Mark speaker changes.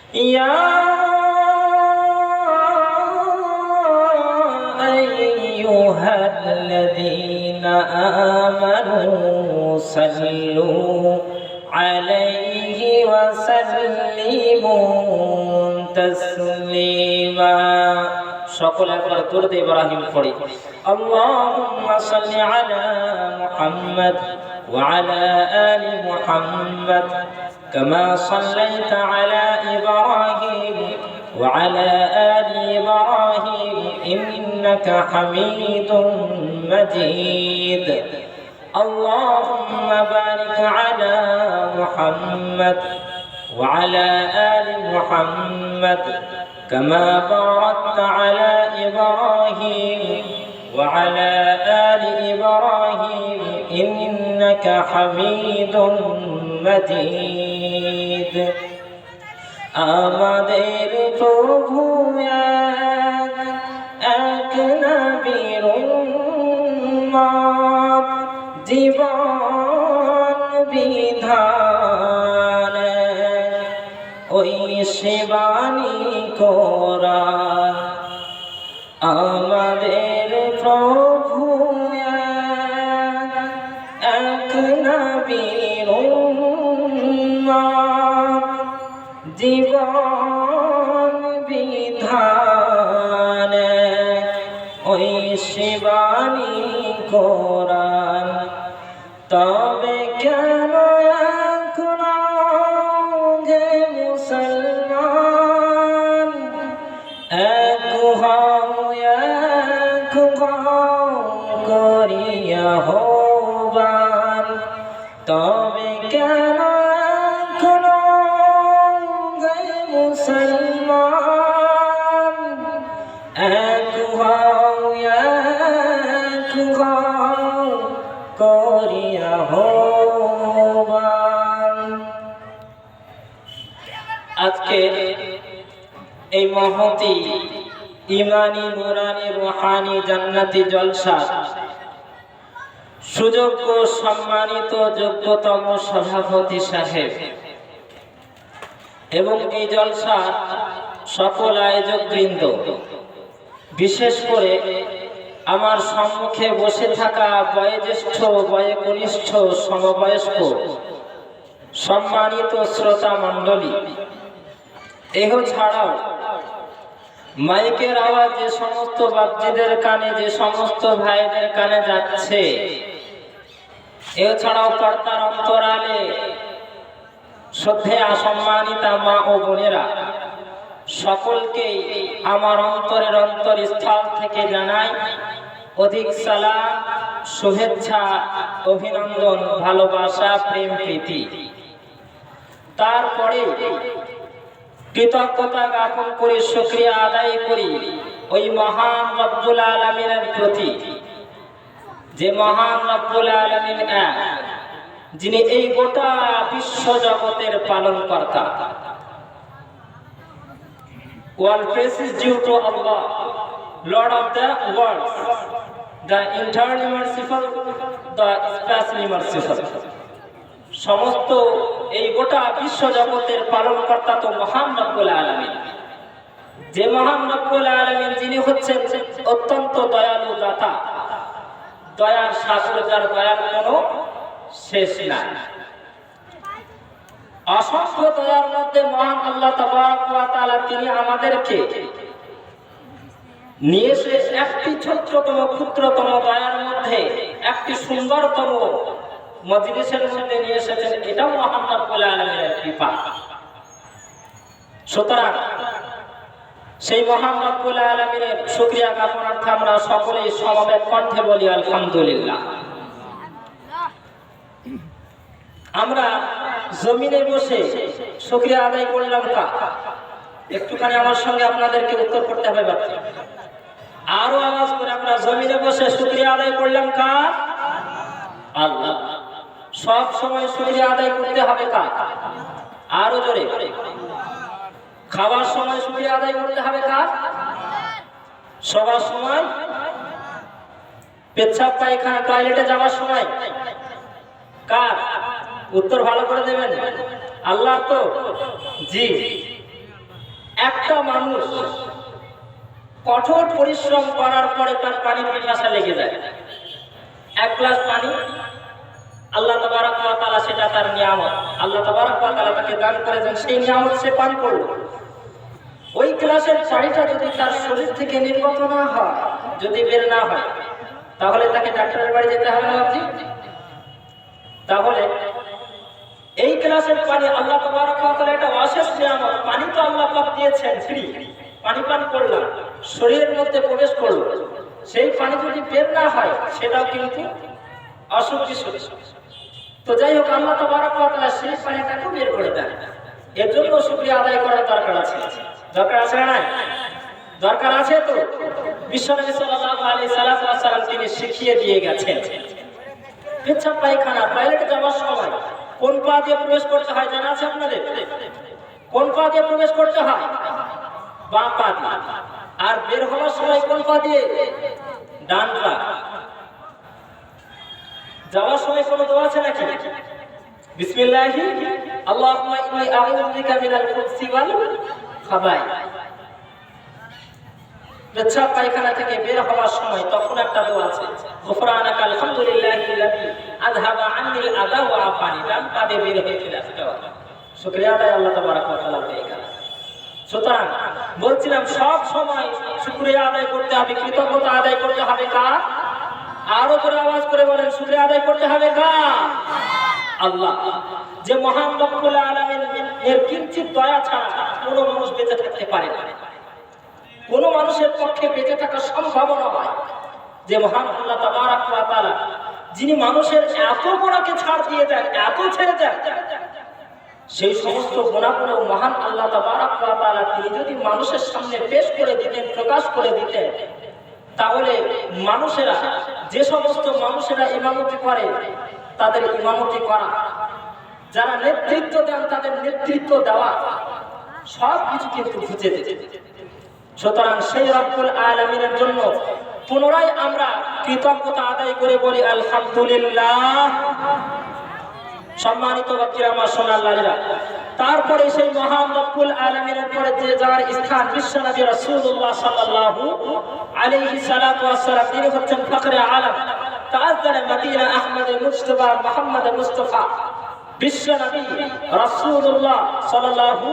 Speaker 1: يا أيها الذين آمنوا صلوا عليه وسلموا تسليما সকল একবার দরুদ ইব্রাহিম পড়ি আল্লাহুম্মা সাল্লি আলা মুহাম্মদ ওয়া আলা আলি মুহাম্মদ কামা সাল্লাইতা আলা ইব্রাহিম ওয়া আলা আলি ইব্রাহিম ইন্নাকা হামিদুম মাজিদ اللهم بارك على محمد وعلى آل محمد كما باركت على إبراهيم وعلى آل إبراهيم إنك حميد مجيد আমাদের প্রভু এক নবীর উম্মত জীবন বিধান ওই সেবানি কোরআন আমাদের প্রভু এক নবীর উম্মত জীবন বিধান ওই সেবানি কোরআন তবে কেন এখন গে মুসলমান এক করিয়া হবান তবে কেন এখন গে মুসলমান এক করিয়া হবান আজকে এই মহতি ইমানি নুরানি রুহানি জান্নাতি জলসা সুযোগ্য সম্মানিত যোগ্যতম সভাপতি সাহেব এবং এই জলসা সকল আয়োজক বৃন্দ বিশেষ করে আমার সম্মুখে বসে থাকা বয়োজ্যেষ্ঠ বয়োকনিষ্ঠ সমবয়স্ক সম্মানিত শ্রোতা মণ্ডলী এহ ছাড়াও মাইকের আওয়াজ যে সমস্ত বাপজিদের কানে যে সমস্ত ভাইদের কানে যাচ্ছে এছাড়াও পর্দার অন্তরালে শ্রদ্ধেয়া সম্মানিতা মা ও বোনেরা সকলকেই আমার অন্তরের অন্তরস্থল থেকে জানাই অধিক সালাম শুভেচ্ছা অভিনন্দন ভালোবাসা প্রেম প্রীতি তারপরে কৃতজ্ঞতা জ্ঞাপন করে শুকরিয়া আদায় করি ওই মহান রব্বুল আলামিনের প্রতি যে মহান রব্বুল আলামিন এক যিনি এই গোটা বিশ্ব জগতের পালনকর্তা All praise is due to Allah, Lord of the worlds, the eternally merciful, the especially merciful. সমস্ত এই গোটা বিশ্ব জগতের পালনকর্তা তো মহান রব্বুল আলামিন যে মহান রব্বুল আলামিন যিনি হচ্ছেন অত্যন্ত দয়ালু দাতা দয়ার সাগর যার দয়ার কোনো শেষ নাই অসংখ্য দয়ার মধ্যে মহান আল্লাহ তাবারক ওয়া তাআলা তিনি আমাদেরকে নিয়ে এসে একটি ছোট্টতম ক্ষুদ্রতম দয়ার মধ্যে একটি সুন্দরতম মজলিসের মধ্যে নিয়ে এসেছেন এটাও মহান রব্বুল আলামিনের কৃপা সুতরাং সেই মহান রব্বুল আলামিনের শুকরিয়া জ্ঞাপনার্থে আমরা সকলেই সমবেত কণ্ঠে বলি আলহামদুলিল্লাহ আমরা জমিনে বসে শুকরিয়া আদায় করলাম একটুখানি আমার সঙ্গে আপনাদেরকে উত্তর করতে হবে আরো আওয়াজ করে আমরা জমিনে বসে শুকরিয়া আদায় করলাম আল্লাহ সব সময় শুকরিয়া আদায় করতে হবে আরো জোরে খাবার সময় শুকরিয়া আদায় করতে হবে সবার সময় পেচ্ছাপ পায়খানা টয়লেটে যাওয়ার সময় কার উত্তর ভালো করে দেবেন আল্লাহ তো জি একটা মানুষ কঠোর পরিশ্রম করার পরে তার পানির পিপাসা লেগে যায়, এক গ্লাস পানি আল্লাহ তাবারক ওয়া তাআলা, সেটা তার নিয়ামত, আল্লাহ তাবারক ওয়া তাআলা তাকে দান করেছেন, সেই নিয়ামত সে পান করলো। ওই গ্লাসের পানিটা যদি তার শরীর থেকে নির্গত না হয়, যদি বের না হয়, তাহলে তাকে ডাক্তারের বাড়ি যেতে হবে না আপনি? তাহলে এই গ্লাসের পানি আল্লাহ তাবারক ওয়া তাআলা এটা অশেষ নিয়ামত, পানি তো আল্লাহ পাক দিয়েছেন ফ্রি, পানি পান করলাম, শরীরের মধ্যে প্রবেশ করলো, সেই পানি যদি বের না হয় সেটাও কিন্তু অসুখ বিসুখ। তো যাই হোক, আল্লাহ তাবারক ওয়া তাআলা সেই পানিটাকে বের করে দেন। এর জন্য শুকরিয়া আদায় করার দরকার আছে, দরকার আছে না? দরকার আছে। তো বিশ্বনবী সাল্লাল্লাহু আলাইহি সাল্লাম তিনি শিখিয়ে দিয়ে গেছেন, পেচ্ছাপ পায়খানা টয়লেটে যাওয়ার সময় কোন পা দিয়ে প্রবেশ করতে হয় জানা আছে আপনাদের? কোন পা দিয়ে প্রবেশ করতে হয়? বাম পা দিয়ে। আর বের হওয়ার সময় কোন পা দিয়ে? ডান পা। যাওয়ার সময় কোনো দোয়া আছে নাকি? বিসমিল্লাহি আল্লাহুম্মা ইন্নী আউযু বিকা মিনাল খুবসি ওয়াল খাবাইস। পেচ্ছাপ পায়খানা থেকে বের হওয়ার সময় তখন একটা দোয়া আছে, গুফরানাকা আলহামদুলিল্লাহিল্লাযী আযহাবা আন্নিল আযা ওয়া আফানি। ডান পা দিয়ে বের হয়েছিল, শুকরিয়া আদায় আল্লাহ তাবারক ওয়া তাআলা পেয়ে গেল। সুতরাং বলছিলাম, সব সময় শুকরিয়া আদায় করতে হবে, কৃতজ্ঞতা আদায় করতে হবে। কার? আরো জোরে আওয়াজ করে বলেন, শুকরিয়া আদায় করতে হবে কার? আল্লাহ। যে মহান রব্বুল আলামিন এর কিঞ্চিত দয়া ছাড়া কোনো মানুষ বেঁচে থাকতে পারে না, কোন মানুষের পক্ষে বেঁচে থাকা সম্ভব নয়। যে মহান আল্লাহ তাবারক ওয়া তাআলা, যিনি মানুষের এত গুনাহকে ছাড় দিয়ে দেন, এত ছেড়ে দেন, সেই সমস্ত গুনাহগুলো মহান আল্লাহ তাবারক ওয়া তাআলা তিনি যদি মানুষের সামনে পেশ করে দিতেন, প্রকাশ করে দিতেন, তাহলে মানুষেরা, যে সমস্ত মানুষেরা ইমামতি করে তাদের ইমামতি করা, যারা নেতৃত্ব দেন তাদের নেতৃত্ব দেওয়া, সব কিছু কিন্তু ঘুচে যেত। সুতরাং সেই রব্বুল আলামিনের জন্য পুনরায় আমরা কৃতজ্ঞতা আদায় করে বলি আলহামদুলিল্লাহ। সম্মানিত ব্যক্তিরা, আমার সোনার লালিরা, তারপরে সেই মহান রব্বুল আলামিনের পরে যে যার স্থান বিশ্বনবী রাসূলুল্লাহ সাল্লাল্লাহু আলাইহি সাল্লাতু ওয়াস সালাম, তিনি হচ্ছেন ফখরে আলম, তাজদারে মদিনা আহমদ মুজতবা মুহাম্মদ মুস্তাফা বিশ্বনবী রাসূলুল্লাহ সাল্লাল্লাহু